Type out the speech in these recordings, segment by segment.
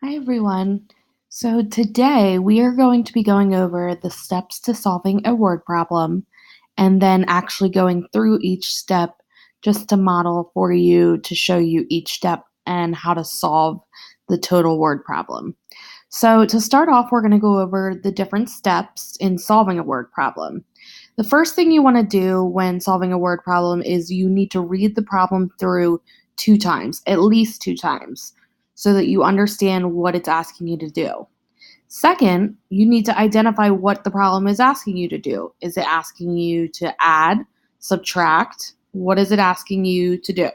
Hi, everyone. So today we are going to be going over the steps to solving a word problem and then actually going through each step just to model for you to show you each step and how to solve the total word problem. So to start off, we're going to go over the different steps in solving a word problem. The first thing you want to do when solving a word problem is you need to read the problem through 2 times, at least 2 times, so that you understand what it's asking you to do. Second, you need to identify what the problem is asking you to do. Is it asking you to add, subtract? What is it asking you to do?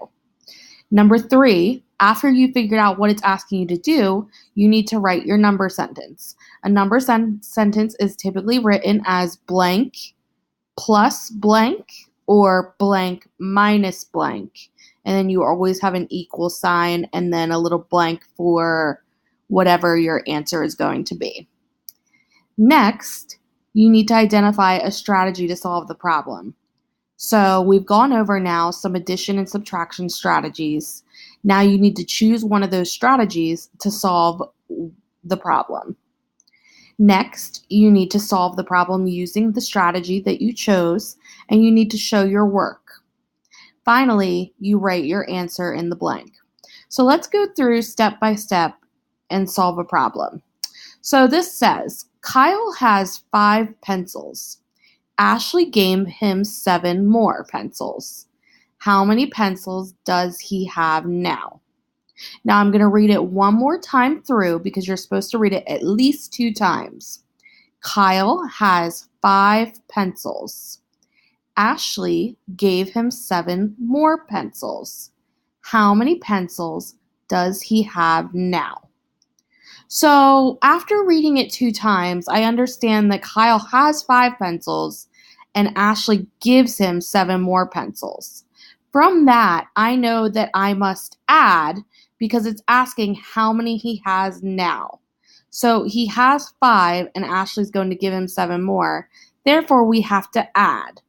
Number three, after you figured out what it's asking you to do, you need to write your number sentence. A number sentence is typically written as blank plus blank or blank minus blank. And then you always have an equal sign and then a little blank for whatever your answer is going to be. Next, you need to identify a strategy to solve the problem. So we've gone over now some addition and subtraction strategies. Now you need to choose one of those strategies to solve the problem. Next, you need to solve the problem using the strategy that you chose, and you need to show your work. Finally, you write your answer in the blank. So let's go through step by step and solve a problem. So this says, Kyle has 5 pencils. Ashley gave him 7 more pencils. How many pencils does he have now? Now I'm going to read it one more time through because you're supposed to read it at least 2 times. Kyle has 5 pencils. Ashley gave him 7 more pencils. How many pencils does he have now? So after reading it 2 times, I understand that Kyle has 5 pencils and Ashley gives him 7 more pencils. From that, I know that I must add because it's asking how many he has now. So he has 5 and Ashley's going to give him 7 more. Therefore, we have to add.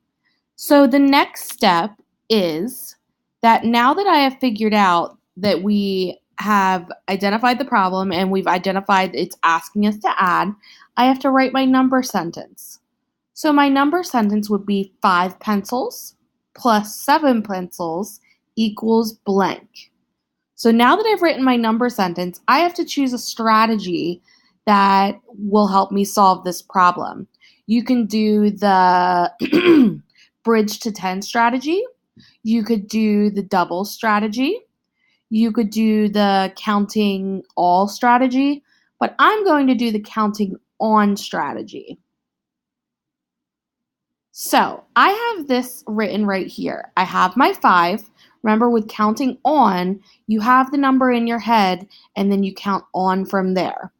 So the next step is that now that I have figured out that we have identified the problem and we've identified it's asking us to add, I have to write my number sentence. So my number sentence would be 5 pencils plus 7 pencils equals blank. So now that I've written my number sentence, I have to choose a strategy that will help me solve this problem. You can do the bridge to 10 strategy. You could do the double strategy. You could do the counting all strategy, but I'm going to do the counting on strategy. So I have this written right here. I have my 5. Remember, with counting on, you have the number in your head and then you count on from there.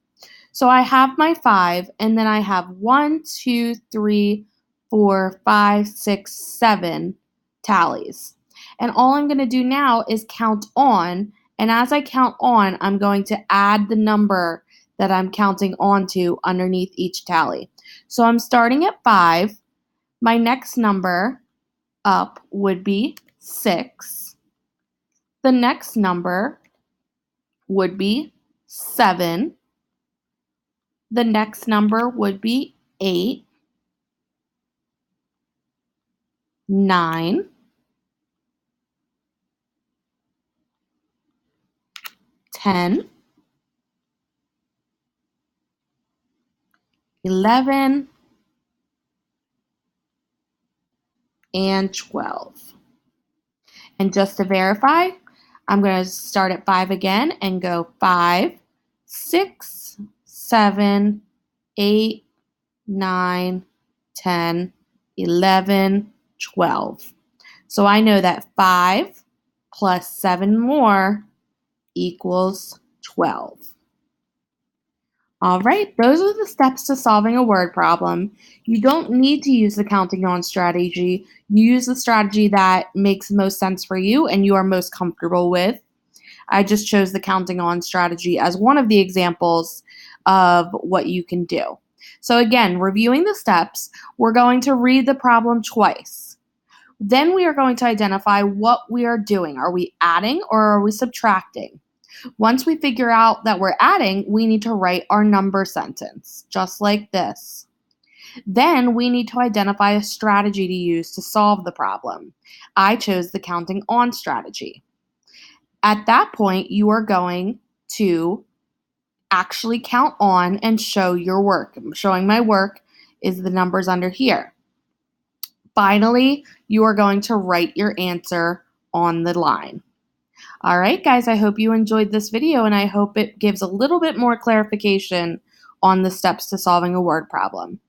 So I have my 5, and then I have 1, 2, 3, 4, 5, 6, 7 tallies. And all I'm going to do now is count on, and as I count on, I'm going to add the number that I'm counting on to underneath each tally. So I'm starting at 5. My next number up would be 6. The next number would be 7. The next number would be 8, 9, 10, 11, and 12. And just to verify, I'm going to start at 5 again and go 5, 6, 7, 8, 9, 10, 11, 12. So I know that 5 plus 7 more equals 12. All right, those are the steps to solving a word problem. You don't need to use the counting on strategy. You use the strategy that makes most sense for you and you are most comfortable with. I just chose the counting on strategy as one of the examples of what you can do. So again, reviewing the steps, we're going to read the problem twice. Then we are going to identify what we are doing. Are we adding or are we subtracting? Once we figure out that we're adding, we need to write our number sentence, just like this. Then we need to identify a strategy to use to solve the problem. I chose the counting on strategy. At that point, you are going to actually count on and show your work. Showing my work is the numbers under here. Finally, you are going to write your answer on the line. All right, guys, I hope you enjoyed this video, and I hope it gives a little bit more clarification on the steps to solving a word problem.